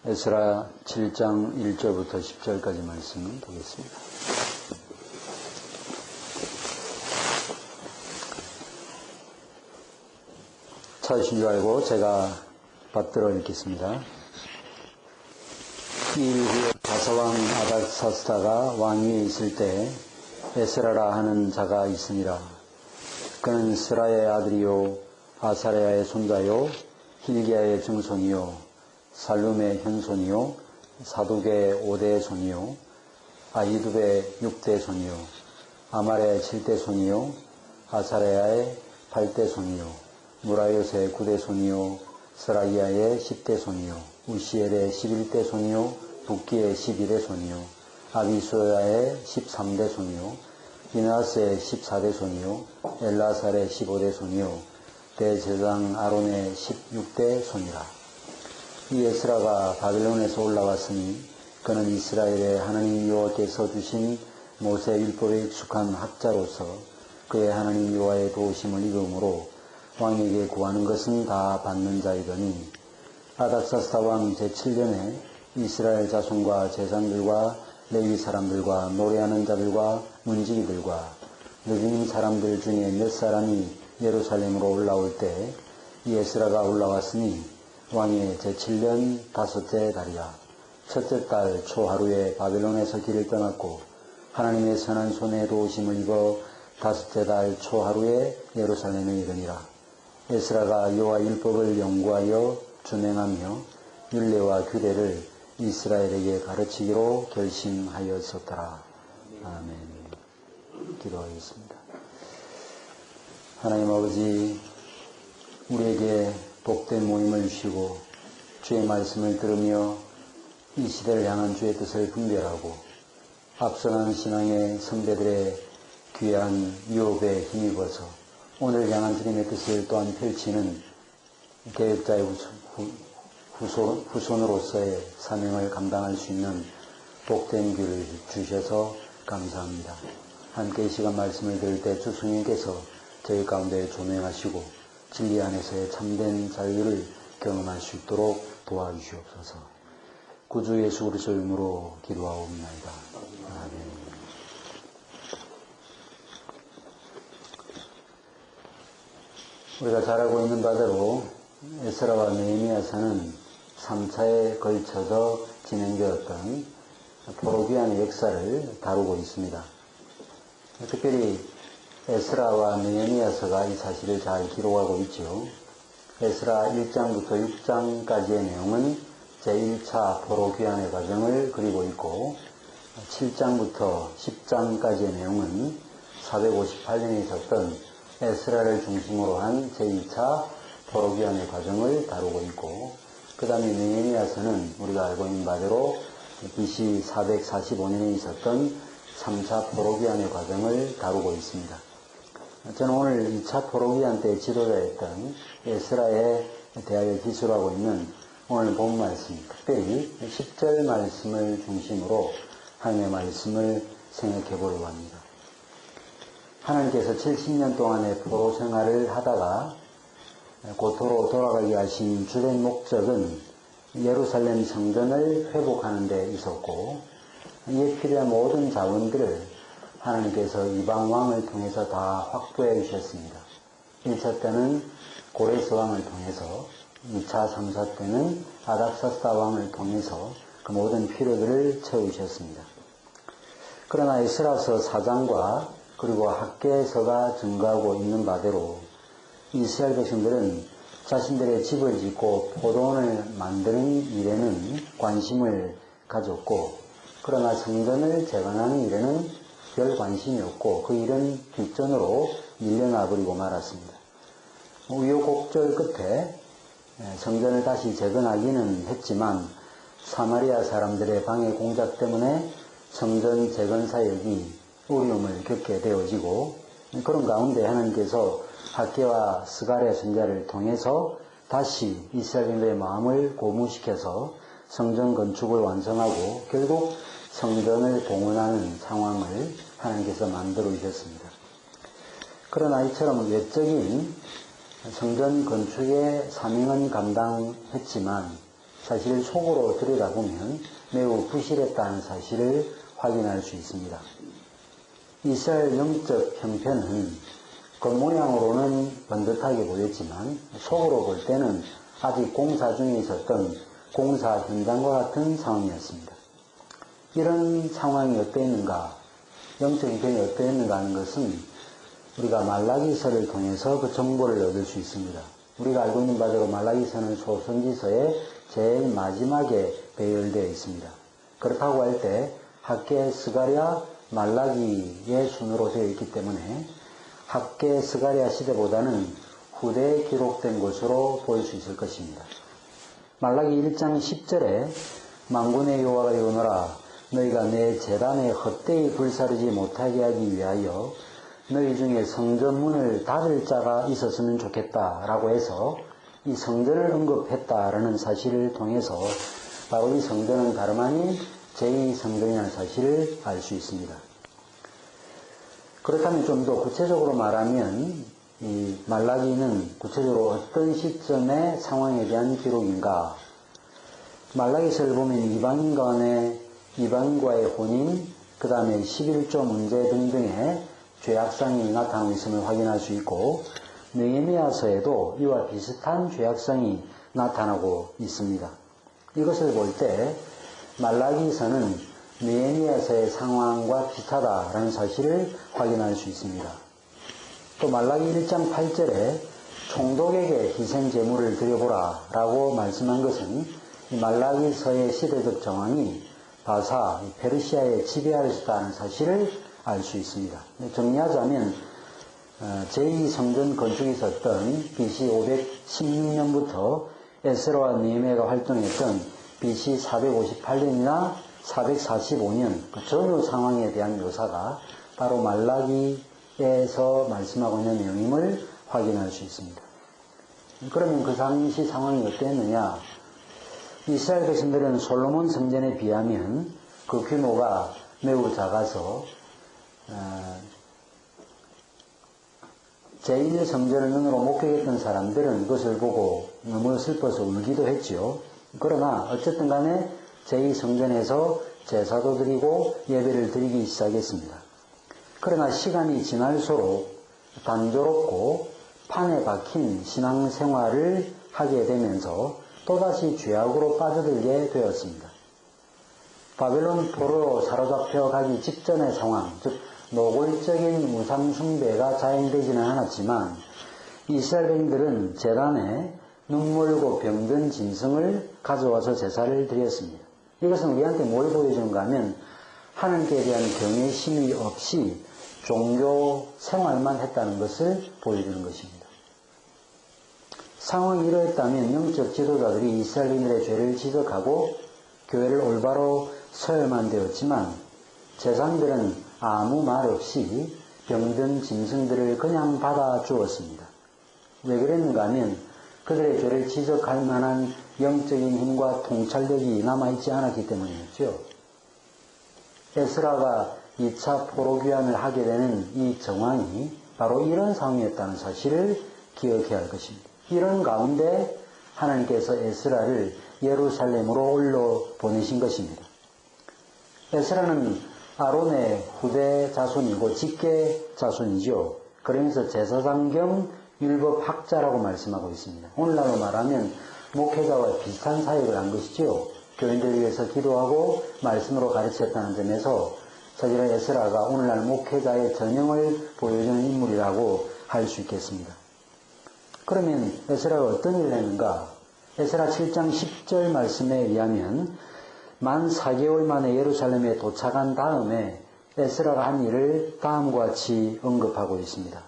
에스라 7장 1절부터 10절까지 말씀 보겠습니다. 찾으신 줄 알고 제가 받들어 읽겠습니다. 이 일 후에 다사왕 아닥사스다가 왕위에 있을 때 에스라라 하는 자가 있으니라. 그는 스라의 아들이요 아사랴의 손자요 힐기야의 증손이요 살룸의 현손이요 사독의 5대 손이요 아히두의 6대 손이요 아말의 7대 손이요 아사랴의 8대 손이요 무라요스의 9대 손이요 스라이야의 10대 손이요 우시엘의 11대 손이요 붓기의 11대 손이요 아비수야의 13대 손이요 비나스의 14대 손이요 엘라살의 15대 손이요 대제사장 아론의 16대 손이라. 이 에스라가 바벨론에서 올라왔으니 그는 이스라엘의 하나님 여호와께서 주신 모세 율법에 익숙한 학자로서 그의 하나님 여호와의 도우심을 입음으로 왕에게 구하는 것은 다 받는 자이더니 아닥사스다 왕 제7년에 이스라엘 자손과 제사장들과 레위 사람들과 노래하는 자들과 문지기들과 느린 사람들 중에 몇 사람이 예루살렘으로 올라올 때 이 에스라가 올라왔으니 왕의 제7년 다섯째 달이라. 첫째 달 초하루에 바벨론에서 길을 떠났고 하나님의 선한 손에 도우심을 입어 다섯째 달 초하루에 예루살렘에 이르니라. 에스라가 여호와 율법을 연구하여 준행하며 율례와 규례를 이스라엘에게 가르치기로 결심하였었더라. 아멘. 기도하겠습니다. 하나님 아버지, 우리에게 복된 모임을 주시고 주의 말씀을 들으며 이 시대를 향한 주의 뜻을 분별하고 앞서가는 신앙의 선배들의 귀한 유업에 힘입어서 오늘 향한 주님의 뜻을 또한 펼치는 개혁자의 후손으로서의 사명을 감당할 수 있는 복된 귀를 주셔서 감사합니다. 함께 이 시간 말씀을 들을 때 주 성령께서 저희 가운데 조명하시고 진리 안에서의 참된 자유를 경험할 수 있도록 도와주시옵소서. 구주 예수 그리스도의 이름으로 기도하옵나이다. 아멘. 우리가 잘 알고 있는 바대로 에스라와 느헤미야서는 3차에 걸쳐서 진행되었던 포로귀환의 역사를 다루고 있습니다. 특별히 에스라와 느헤미야서가 이 사실을 잘 기록하고 있죠. 에스라 1장부터 6장까지의 내용은 제1차 포로귀환의 과정을 그리고 있고 7장부터 10장까지의 내용은 458년에 있었던 에스라를 중심으로 한 제2차 포로귀환의 과정을 다루고 있고 그 다음에 느헤미야서는 우리가 알고 있는 바대로 BC 445년에 있었던 3차 포로귀환의 과정을 다루고 있습니다. 저는 오늘 2차 포로귀환 때 지도자였던 에스라에 대하여 기술하고 있는 오늘 본 말씀, 특별히 10절 말씀을 중심으로 하나님의 말씀을 생각해 보려고 합니다. 하나님께서 70년 동안의 포로 생활을 하다가 고토로 돌아가게 하신 주된 목적은 예루살렘 성전을 회복하는 데 있었고 이에 필요한 모든 자원들을 하나님께서 이방 왕을 통해서 다 확보해 주셨습니다. 1차 때는 고레스 왕을 통해서 2차, 3차 때는 아닥사스다 왕을 통해서 그 모든 필요들을 채우셨습니다. 그러나 에스라서 4장과 그리고 학개서가 증거하고 있는 바대로 이스라엘 백성들은 자신들의 집을 짓고 포도원을 만드는 일에는 관심을 가졌고 그러나 성전을 재건하는 일에는 별 관심이 없고 그 일은 뒷전으로 밀려나버리고 말았습니다. 우여곡절 끝에 성전을 다시 재건하기는 했지만 사마리아 사람들의 방해 공작 때문에 성전 재건 사역이 어려움을 겪게 되어지고 그런 가운데 하나님께서 학개와 스가랴 선지자를 통해서 다시 이스라엘의 마음을 고무시켜서 성전 건축을 완성하고 결국 성전을 봉헌하는 상황을 하나님께서 만들어 주셨습니다. 그러나 이처럼 외적인 성전 건축의 사명은 감당했지만 사실 속으로 들여다보면 매우 부실했다는 사실을 확인할 수 있습니다. 이스라엘 영적 형편은 겉모양으로는 번듯하게 보였지만 속으로 볼 때는 아직 공사 중에 있었던 공사 현장과 같은 상황이었습니다. 이런 상황이 어땠는가, 영적 형편이 어땠는가 하는 것은 우리가 말라기서를 통해서 그 정보를 얻을 수 있습니다. 우리가 알고 있는 바대로 말라기서는 소선지서의 제일 마지막에 배열되어 있습니다. 그렇다고 할 때 학개, 스가랴, 말라기의 순으로 되어 있기 때문에 학개, 스가랴 시대보다는 후대에 기록된 것으로 볼 수 있을 것입니다. 말라기 1장 10절에 만군의 여호와가 이르노라 너희가 내 제단에 헛되이 불사르지 못하게 하기 위하여 너희 중에 성전문을 닫을 자가 있었으면 좋겠다 라고 해서 이 성전을 언급했다라는 사실을 통해서 바로 이 성전은 다름 아닌 제2성전이라는 사실을 알 수 있습니다. 그렇다면 좀 더 구체적으로 말하면 이 말라기는 구체적으로 어떤 시점의 상황에 대한 기록인가? 말라기서를 보면 이방인과의 혼인, 그 다음에 11조 문제 등등의 죄악상이 나타나고 있음을 확인할 수 있고 느헤미야서에도 이와 비슷한 죄악상이 나타나고 있습니다. 이것을 볼 때 말라기서는 느헤미야서의 상황과 비슷하다라는 사실을 확인할 수 있습니다. 또 말라기 1장 8절에 총독에게 희생 제물을 드려보라 라고 말씀한 것은 이 말라기서의 시대적 정황이 바사, 페르시아의 지배하였다는 사실을 알 수 있습니다. 정리하자면 제2성전 건축이 있었던 BC 516년부터 에스라와 느헤미야가 활동했던 BC 458년이나 445년 그 전후 상황에 대한 묘사가 바로 말라기에서 말씀하고 있는 내용임을 확인할 수 있습니다. 그러면 그 당시 상황이 어땠느냐? 이스라엘 백성들은 솔로몬 성전에 비하면 그 규모가 매우 작아서 제1성전을 눈으로 목격했던 사람들은 그것을 보고 너무 슬퍼서 울기도 했지요. 그러나 어쨌든 간에 제2성전에서 제사도 드리고 예배를 드리기 시작했습니다. 그러나 시간이 지날수록 단조롭고 판에 박힌 신앙생활을 하게 되면서 또다시 죄악으로 빠져들게 되었습니다. 바벨론 포로로 사로잡혀 가기 직전의 상황, 즉 노골적인 우상숭배가 자행되지는 않았지만 이스라엘 백성들은 제단에 눈멀고 병든 짐승을 가져와서 제사를 드렸습니다. 이것은 우리한테 뭘 보여주는가 하면 하나님께 대한 경외심이 없이 종교 생활만 했다는 것을 보여주는 것입니다. 상황이 이러했다면 영적 지도자들이 이스라엘인들의 죄를 지적하고 교회를 올바로 서야만 되었지만 제사장들은 아무 말 없이 병든 짐승들을 그냥 받아 주었습니다. 왜 그랬는가 하면 그들의 죄를 지적할 만한 영적인 힘과 통찰력이 남아있지 않았기 때문이었죠. 에스라가 2차 포로귀환을 하게 되는 이 정황이 바로 이런 상황이었다는 사실을 기억해야 할 것입니다. 이런 가운데 하나님께서 에스라를 예루살렘으로 올려 보내신 것입니다. 에스라는 아론의 후대 자손이고 직계 자손이죠. 그러면서 제사장 겸 율법학자라고 말씀하고 있습니다. 오늘날로 말하면 목회자와 비슷한 사역을 한 것이죠. 교인들을 위해서 기도하고 말씀으로 가르쳤다는 점에서 사실은 에스라가 오늘날 목회자의 전형을 보여주는 인물이라고 할 수 있겠습니다. 그러면 에스라가 어떤 일을 했는가? 에스라 7장 10절 말씀에 의하면 만 4개월 만에 예루살렘에 도착한 다음에 에스라가 한 일을 다음과 같이 언급하고 있습니다.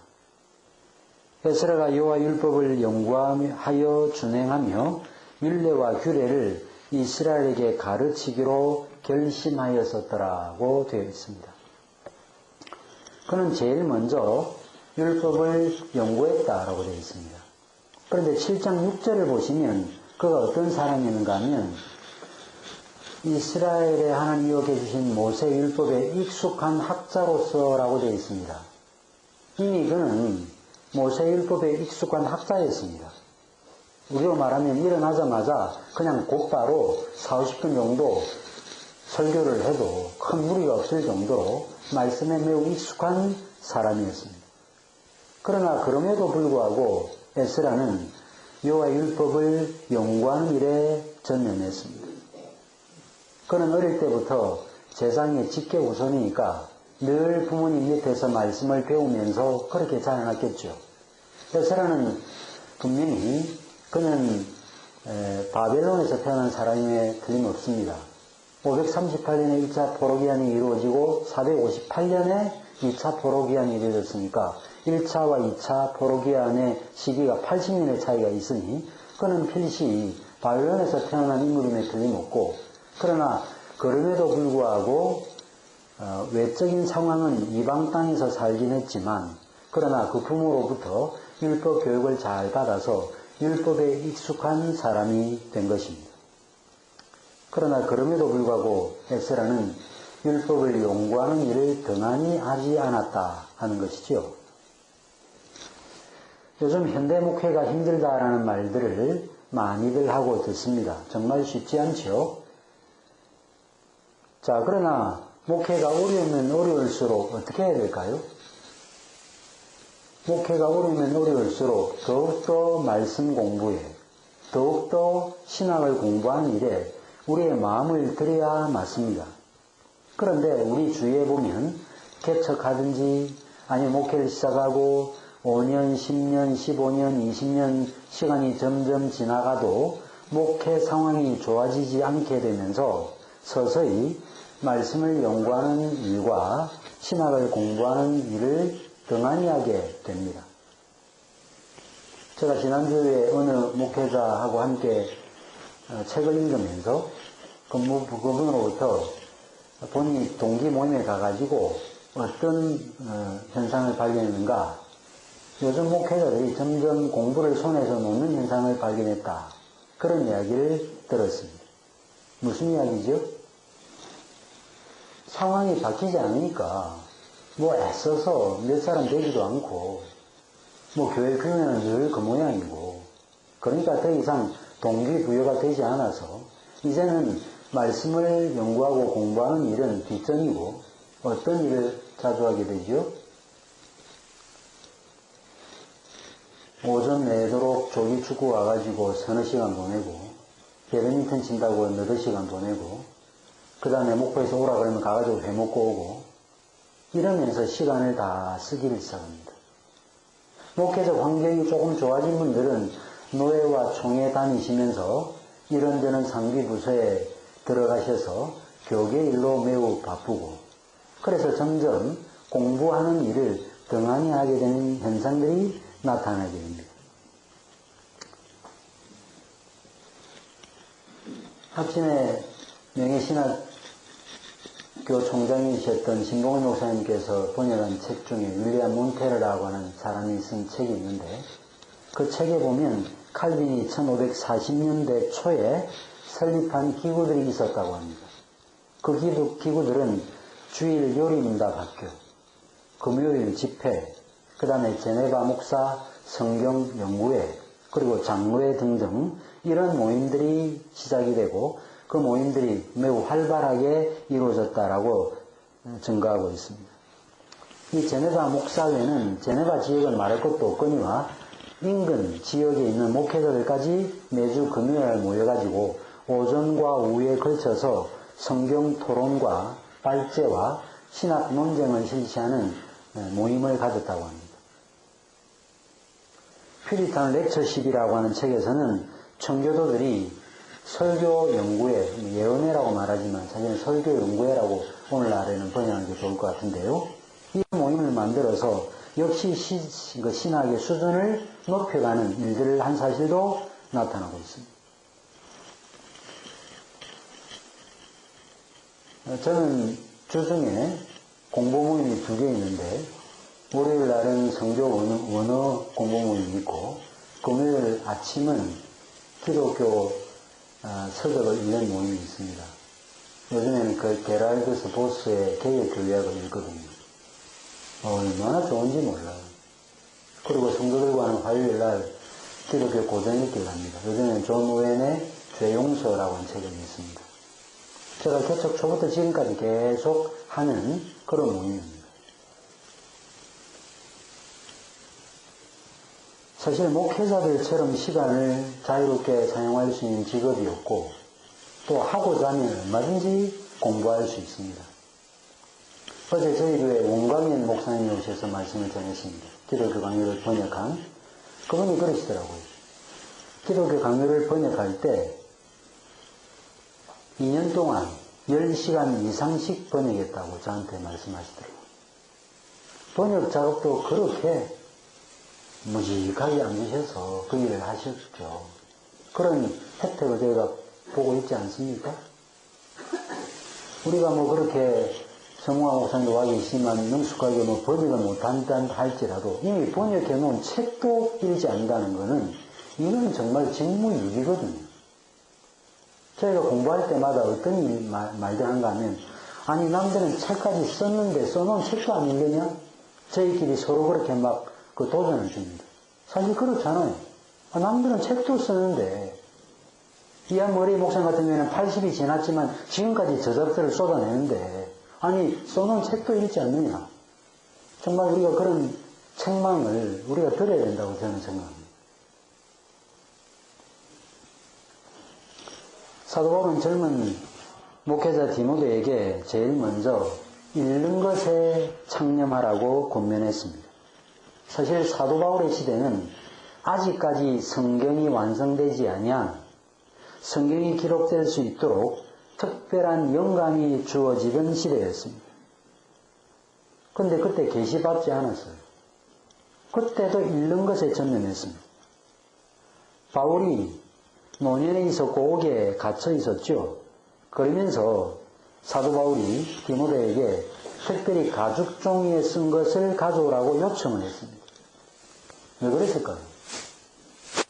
에스라가 여호와 율법을 연구하여 준행하며 율례와 규례를 이스라엘에게 가르치기로 결심하였었더라고 되어 있습니다. 그는 제일 먼저 율법을 연구했다라고 되어 있습니다. 그런데 7장 6절을 보시면 그가 어떤 사람이었는가 하면 이스라엘의 하나님이 주신 모세 율법에 익숙한 학자로서라고 되어 있습니다. 이미 그는 모세 율법에 익숙한 학자였습니다. 우리로 말하면 일어나자마자 그냥 곧바로 40, 50분 정도 설교를 해도 큰 무리가 없을 정도로 말씀에 매우 익숙한 사람이었습니다. 그러나 그럼에도 불구하고 에스라는 여호와의 율법을 연구하는 일에 전념했습니다. 그는 어릴 때부터 세상의 직계후손이니까 늘 부모님 밑에서 말씀을 배우면서 그렇게 자라났겠죠. 에스라는 분명히 그는 바벨론에서 태어난 사람임에 틀림없습니다. 538년에 1차 포로기한이 이루어지고 458년에 2차 포로기한이 이루어졌으니까 1차와 2차 포로기한의 시기가 80년의 차이가 있으니 그는 필시 바벨론에서 태어난 인물임에 틀림없고, 그러나 그럼에도 불구하고 외적인 상황은 이방 땅에서 살긴 했지만 그러나 그 부모로부터 율법 교육을 잘 받아서 율법에 익숙한 사람이 된 것입니다. 그러나 그럼에도 불구하고 에스라는 율법을 연구하는 일을 등한히 하지 않았다 하는 것이죠. 요즘 현대 목회가 힘들다라는 말들을 많이들 하고 듣습니다. 정말 쉽지 않죠. 자, 그러나 목회가 어려우면 어려울수록 어떻게 해야 될까요? 목회가 어려우면 어려울수록 더욱더 말씀 공부에, 더욱더 신학을 공부하는 일에 우리의 마음을 들여야 맞습니다. 그런데 우리 주위에 보면 개척하든지 아니면 목회를 시작하고 5년, 10년, 15년, 20년 시간이 점점 지나가도 목회 상황이 좋아지지 않게 되면서 서서히 말씀을 연구하는 일과 신학을 공부하는 일을 등한히 하게 됩니다. 제가 지난주에 어느 목회자하고 함께 책을 읽으면서 그분으로부터 본인이 동기 모임에 가가지고 어떤 현상을 발견했는가, 요즘 목회자들이 점점 공부를 손에서 놓는 현상을 발견했다, 그런 이야기를 들었습니다. 무슨 이야기죠? 상황이 바뀌지 않으니까 뭐 애써서 몇 사람 되지도 않고 뭐 교회 규모는 늘 그 모양이고, 그러니까 더 이상 동기부여가 되지 않아서 이제는 말씀을 연구하고 공부하는 일은 뒷전이고 어떤 일을 자주 하게 되죠? 오전 내도록 조기 축구 와가지고 서너 시간 보내고, 배드민턴 친다고 너댓 시간 보내고, 그 다음에 목포에서 오라 그러면 가가지고 회 먹고 오고, 이러면서 시간을 다 쓰기를 시작합니다. 목회적 환경이 조금 좋아진 분들은 노예와 총회 다니시면서 이런저런 상비부서에 들어가셔서 교계 일로 매우 바쁘고, 그래서 점점 공부하는 일을 등한히 하게 되는 현상들이 나타나게 됩니다. 합진의 명예신학교 총장이셨던 신봉일 목사님께서 번역한 책 중에 윌리엄 몬테르라고 하는 사람이 쓴 책이 있는데, 그 책에 보면 칼빈이 1540년대 초에 설립한 기구들이 있었다고 합니다. 그 기구들은 주일 요리문답 학교, 금요일 집회, 그 다음에 제네바 목사 성경 연구회, 그리고 장로회 등등 이런 모임들이 시작이 되고 그 모임들이 매우 활발하게 이루어졌다라고 증거하고 있습니다. 이 제네바 목사회는 제네바 지역을 말할 것도 없거니와 인근 지역에 있는 목회자들까지 매주 금요일 모여가지고 오전과 오후에 걸쳐서 성경 토론과 발제와 신학 논쟁을 실시하는 모임을 가졌다고 합니다. 퓨리탄 렉처십이라고 하는 책에서는 청교도들이 설교 연구회, 예언회라고 말하지만 사실은 설교 연구회라고 오늘날에는 번역하는 게 좋을 것 같은데요. 이 모임을 만들어서 역시 신학의 수준을 높여가는 일들을 한 사실도 나타나고 있습니다. 저는 주중에 공부 모임이 2개 있는데, 월요일 날은 성교 원어 공부 모임이 있고, 금요일 아침은 기독교 서적을 읽는 모임이 있습니다. 요즘에는 그 게랄드스 보스의 개혁교회학을 읽거든요. 얼마나 좋은지 몰라요. 그리고 성도들과는 화요일 날 기독교 고전읽기를 합니다. 요즘에 존 오웬의 죄용서라고 하는 책이 있습니다. 제가 개척 초부터 지금까지 계속 하는 그런 모임입니다. 사실 목회자들처럼 시간을 자유롭게 사용할 수 있는 직업이 없고 또 하고자 하면 얼마든지 공부할 수 있습니다. 어제 저희 교회 원광현 목사님이 오셔서 말씀을 전했습니다. 기독교 강요를 번역한 그분이 그러시더라고요. 기독교 강요를 번역할 때 2년 동안 10시간 이상씩 번역했다고 저한테 말씀하시더라고요. 번역 작업도 그렇게 무직하게 앉으셔서 그 일을 하셨죠. 그런 혜택을 저희가 보고 있지 않습니까? 우리가 그렇게 성우와 목사님도 와 계시지만 능숙하게 번역을 못한다 할지라도 이미 번역해 놓은 책도 읽지 않는다는 것은 이건 정말 직무유기거든요. 저희가 공부할 때마다 어떤 말들 한가 하면 아니 남들은 책까지 썼는데 써놓은 책도 안 읽느냐? 저희끼리 서로 그렇게 도전을 줍니다. 사실 그렇잖아요. 남들은 책도 쓰는데 이한 머리 목사님 같은 경우에는 80이 지났지만 지금까지 저작서를 쏟아내는데 아니 써놓은 책도 읽지 않느냐. 정말 우리가 그런 책망을 우리가 들어야 된다고 저는 생각합니다. 사도 바울은 젊은 목회자 디모데에게 제일 먼저 읽는 것에 창념하라고 권면했습니다. 사실 사도 바울의 시대는 아직까지 성경이 완성되지 아니한 성경이 기록될 수 있도록 특별한 영감이 주어지던 시대였습니다. 그런데 그때 계시받지 않았어요. 그때도 읽는 것에 전념했습니다. 바울이 노년에 있었고 옥에 갇혀 있었죠. 그러면서 사도 바울이 디모데에게 특별히 가죽 종이에 쓴 것을 가져오라고 요청을 했습니다. 왜 그랬을까요?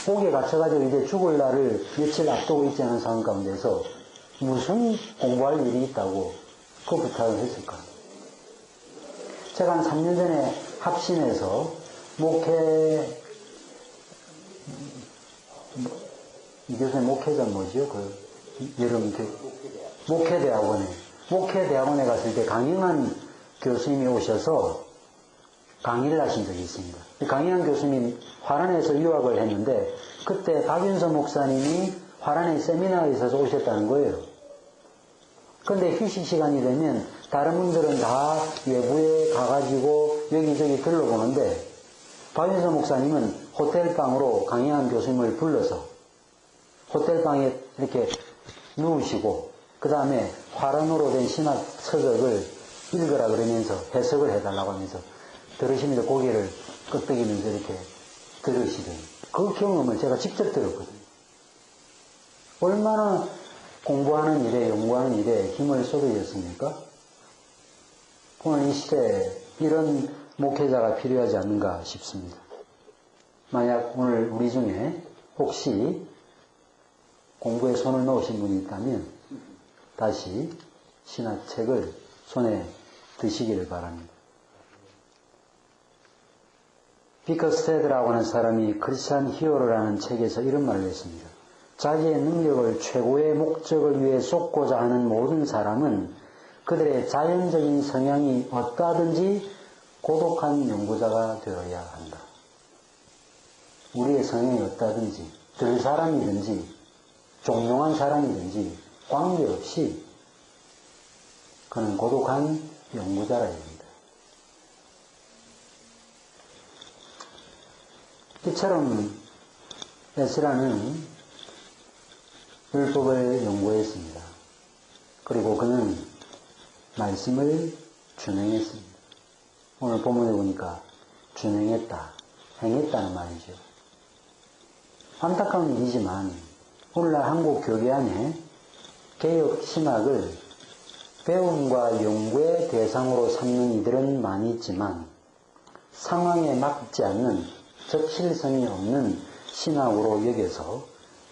옥에 갇혀가지고 이제 죽을 날을 며칠 앞두고 있지 않은 상황 가운데서 무슨 공부할 일이 있다고 그 부탁을 했을까요? 제가 한 3년 전에 합신해서 이 교수님 목회자 뭐지요? 여름 목회대학원에 갔을 때 강영한 교수님이 오셔서 강의를 하신 적이 있습니다. 강영한 교수님이 화란에서 유학을 했는데 그때 박윤서 목사님이 화란에 세미나에 있어서 오셨다는 거예요. 그런데 휴식 시간이 되면 다른 분들은 다 외부에 가가지고 여기저기 둘러보는데 박윤서 목사님은 호텔방으로 강영한 교수님을 불러서 호텔방에 이렇게 누우시고 그 다음에 화란으로 된 신학 서적을 읽으라 그러면서 해석을 해달라고 하면서 들으시면서 고개를 끄덕이면서 이렇게 들으시던 그 경험을 제가 직접 들었거든요. 얼마나 공부하는 일에 연구하는 일에 힘을 쏟아졌습니까? 오늘 이 시대에 이런 목회자가 필요하지 않는가 싶습니다. 만약 오늘 우리 중에 혹시 공부에 손을 넣으신 분이 있다면 다시 신학책을 손에 드시기를 바랍니다. 비커스테드라고 하는 사람이 크리스찬 히어로라는 책에서 이런 말을 했습니다. 자기의 능력을 최고의 목적을 위해 쏟고자 하는 모든 사람은 그들의 자연적인 성향이 어떠하든지 고독한 연구자가 되어야 한다. 우리의 성향이 어떠하든지 들 사람이든지 종용한 사람이든지 관계없이 그는 고독한 연구자라야 합니다. 이처럼 에스라는 율법을 연구했습니다. 그리고 그는 말씀을 준행했습니다. 오늘 본문에 보니까 준행했다, 행했다는 말이죠. 안타까운 일이지만 오늘날 한국 교계 안에 개혁 신학을 배움과 연구의 대상으로 삼는 이들은 많이 있지만 상황에 맞지 않는 적실성이 없는 신학으로 여겨서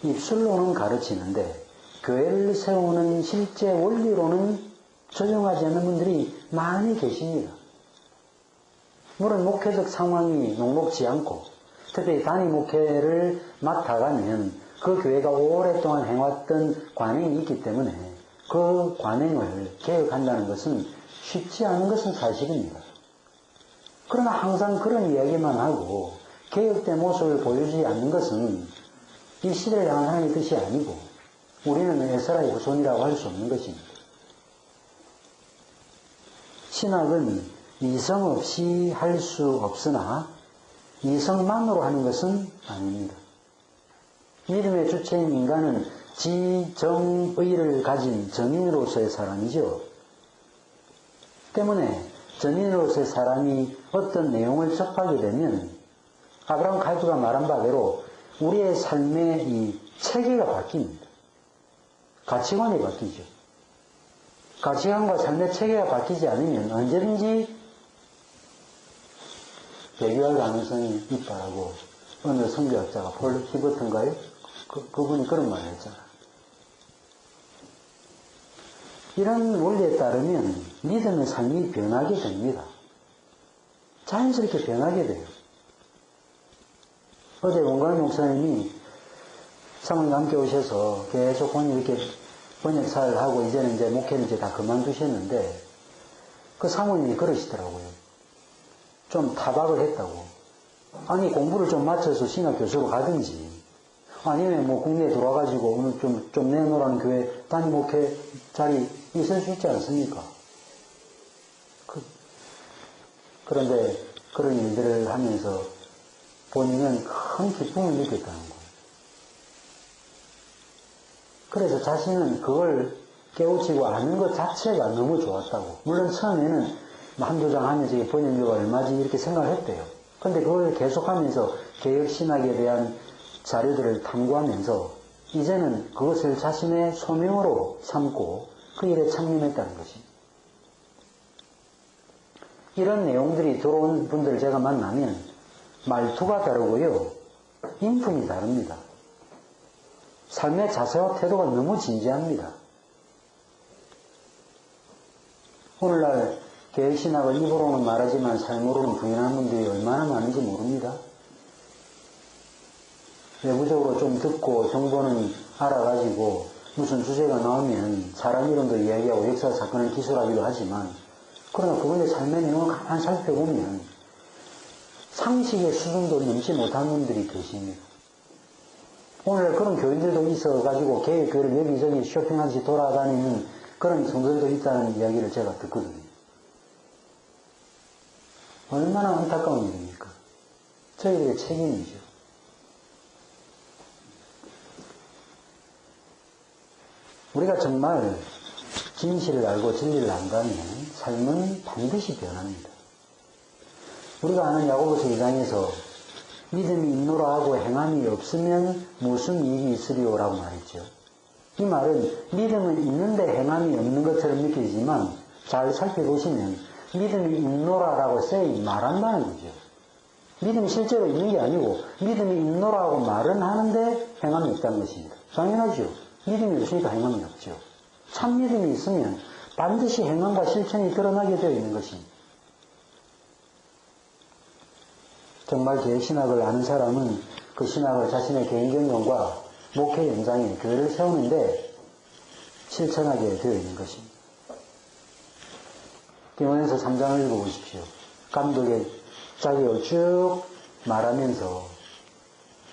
입술로는 가르치는데 교회를 세우는 실제 원리로는 적용하지 않는 분들이 많이 계십니다. 물론 목회적 상황이 녹록지 않고 특히 단위 목회를 맡아가면 그 교회가 오랫동안 해왔던 관행이 있기 때문에 그 관행을 개혁한다는 것은 쉽지 않은 것은 사실입니다. 그러나 항상 그런 이야기만 하고 개혁된 모습을 보여주지 않는 것은 이 시대를 향한 하나님의 뜻이 아니고 우리는 에스라의 후손이라고 할 수 없는 것입니다. 신학은 이성 없이 할 수 없으나 이성만으로 하는 것은 아닙니다. 믿음의 주체인 인간은 지정의를 가진 전인으로서의 사람이죠. 때문에 전인으로서의 사람이 어떤 내용을 접하게 되면 아브라함 칼비가 말한 바대로 우리의 삶의 이 체계가 바뀝니다. 가치관이 바뀌죠. 가치관과 삶의 체계가 바뀌지 않으면 언제든지 배교할 가능성이 있다라고 어느 선교학자가 폴 히버튼가요? 그분이 그런 말을 했잖아. 이런 원리에 따르면 믿음의 삶이 변하게 됩니다. 자연스럽게 변하게 돼요. 어제 원광 목사님이 사모님과 함께 오셔서 계속 본인 이렇게 번역사를 하고 이제는 이제 목회를 이제 다 그만두셨는데 그 사모님이 그러시더라고요. 좀 타박을 했다고. 아니 공부를 좀 마쳐서 신학 교수로 가든지 아니면 뭐 국내에 들어와가지고 오늘 좀 내놓으라는 교회 단임 목회 자리 있을 수 있지 않습니까? 그런데 그런 일들을 하면서 본인은 큰 기쁨을 느꼈다는 거예요. 그래서 자신은 그걸 깨우치고 아는 것 자체가 너무 좋았다고. 물론 처음에는 한두 장 하면서 번역료가 얼마지 이렇게 생각을 했대요. 근데 그걸 계속하면서 개혁신학에 대한 자료들을 탐구하면서 이제는 그것을 자신의 소명으로 삼고 그 일에 참여했다는 것입니다. 이런 내용들이 들어온 분들을 제가 만나면 말투가 다르고요. 인품이 다릅니다. 삶의 자세와 태도가 너무 진지합니다. 오늘날 개혁신학을 입으로는 말하지만 삶으로는 부인하는 분들이 얼마나 많은지 모릅니다. 외부적으로 좀 듣고 정보는 알아가지고 무슨 주제가 나오면 사람 이름도 이야기하고 역사 사건을 기술하기도 하지만 그러나 그분의 삶의 내용을 가만히 살펴보면 상식의 수준도 넘지 못한 분들이 계십니다. 오늘 그런 교인들도 있어가지고 개혁교회를 여기저기 쇼핑하듯이 돌아다니는 그런 성도들도 있다는 이야기를 제가 듣거든요. 얼마나 안타까운 일입니까? 저희들의 책임이죠. 우리가 정말 진실을 알고 진리를 안다면 삶은 반드시 변합니다. 우리가 아는 야고보서 2장에서 믿음이 있노라 하고 행함이 없으면 무슨 이익이 있으리오라고 말했죠. 이 말은 믿음은 있는데 행함이 없는 것처럼 느껴지지만 잘 살펴보시면 믿음이 있노라라고 쎄이 말한다는 거죠. 믿음이 실제로 있는 게 아니고 믿음이 있노라고 말은 하는데 행함이 없다는 것입니다. 당연하죠. 믿음이 없으니까 행함이 없죠. 참 믿음이 있으면 반드시 행함과 실천이 드러나게 되어 있는 것입니다. 정말 개신학을 아는 사람은 그 신학을 자신의 개인 경험과 목회 현장에 교회를 세우는데 실천하게 되어 있는 것입니다. 디모데전서 3장을 읽어보십시오. 감독의 자격을 쭉 말하면서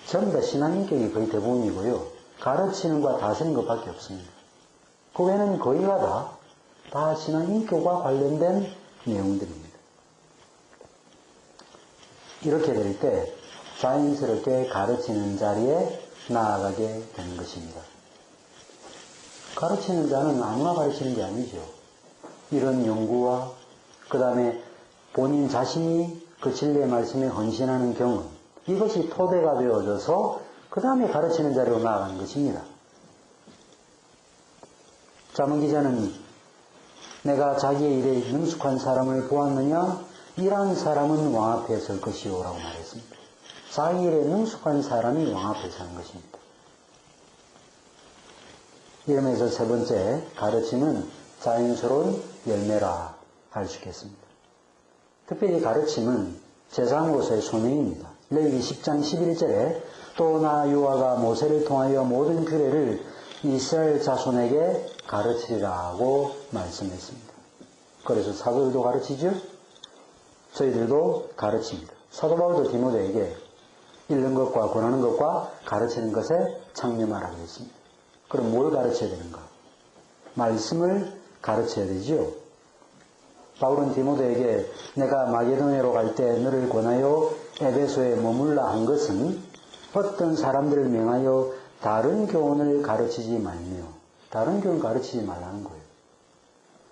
전부 다 신앙인격이 거의 대부분이고요. 가르치는 과 다스리는 것밖에 없습니다. 그 외에는 거의가 다 신앙인격과 관련된 내용들입니다. 이렇게 될 때 자연스럽게 가르치는 자리에 나아가게 되는 것입니다. 가르치는 자는 아무나 가르치는 게 아니죠. 이런 연구와 그 다음에 본인 자신이 그 진리의 말씀에 헌신하는 경험, 이것이 토대가 되어져서 그 다음에 가르치는 자리로 나아가는 것입니다. 자문 기자는 내가 자기의 일에 능숙한 사람을 보았느냐? 이러한 사람은 왕 앞에 설 것이요 라고 말했습니다. 자기 일에 능숙한 사람이 왕 앞에 서는 것입니다. 이러면서 세 번째, 가르침은 자연스러운 열매라 할 수 있겠습니다. 특별히 가르침은 제사장으로서의 소명입니다. 레위기 10장 11절에 또 나 여호와가 모세를 통하여 모든 규례를 이스라엘 자손에게 가르치리라고 말씀했습니다. 그래서 사도들도 가르치죠? 저희들도 가르칩니다. 사도 바울도 디모데에게 읽는 것과 권하는 것과 가르치는 것에 창념하라고 했습니다. 그럼 뭘 가르쳐야 되는가? 말씀을 가르쳐야 되지요. 바울은 디모데에게 내가 마게도냐로 갈 때 너를 권하여 에베소에 머물라 한 것은 어떤 사람들을 명하여 다른 교훈을 가르치지 말며, 다른 교훈을 가르치지 말라는 거예요.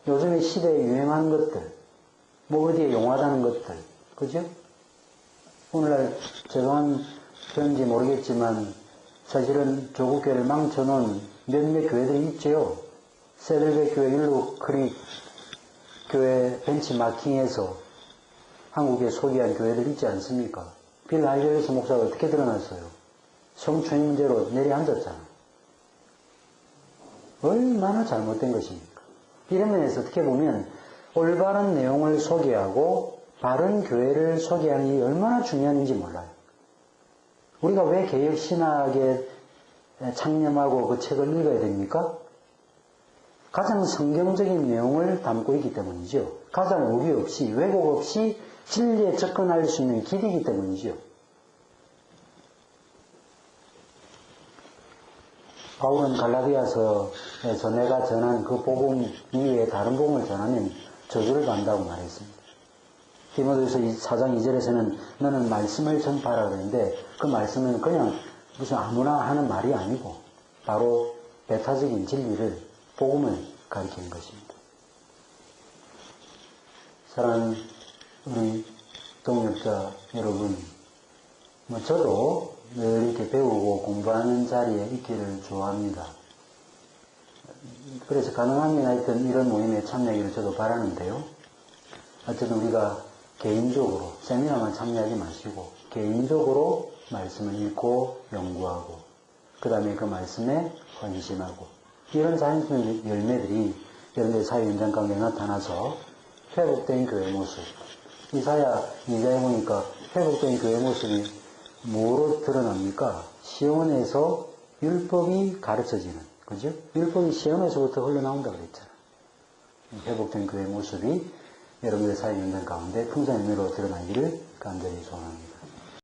요즘에 시대에 유행하는 것들, 뭐 어디에 용하다는 것들, 그죠? 오늘날 죄송한 표현인지 모르겠지만 사실은 조국교회를 망쳐놓은 몇몇 교회들이 있죠. 세들백 교회 일루 크릭 교회 벤치마킹에서 한국에 소개한 교회들 있지 않습니까? 빌 하이저스 목사가 어떻게 드러났어요? 성추행 문제로 내려앉았잖아. 얼마나 잘못된 것입니까? 이런 면에서 어떻게 보면 올바른 내용을 소개하고 바른 교회를 소개하는 일이 얼마나 중요한지 몰라요. 우리가 왜 개혁신학에 창념하고 그 책을 읽어야 됩니까? 가장 성경적인 내용을 담고 있기 때문이죠. 가장 오류 없이, 왜곡 없이 진리에 접근할 수 있는 길이기 때문이죠. 바울은 갈라디아서에서 내가 전한 그 복음 이외에 다른 복음을 전하면 저주를 받는다고 말했습니다. 디모데후서 4장 2절에서는 너는 말씀을 전파하라 그랬는데 그 말씀은 그냥 무슨 아무나 하는 말이 아니고 바로 배타적인 진리를, 복음을 가리키는 것입니다. 사랑하는 우리 동역자 여러분, 저도 늘 이렇게 배우고 공부하는 자리에 있기를 좋아합니다. 그래서 가능하면 하여튼 이런 모임에 참여하기를 저도 바라는데요. 어쨌든 우리가 개인적으로 세미나만 참여하지 마시고 개인적으로 말씀을 읽고 연구하고 그 다음에 그 말씀에 헌신하고 이런 자연스러운 열매들이 여러분들 사회 현장 가운데 나타나서 회복된 교회 모습, 이사야 2장에 보니까 회복된 교회 모습이 뭐로 드러납니까? 시온에서 율법이 가르쳐지는, 그죠? 율법이 시온에서부터 흘러나온다고 그랬잖아요. 회복된 교회 모습이 여러분들 사회 현장 가운데 풍성한 열매로 드러나기를 간절히 소원합니다.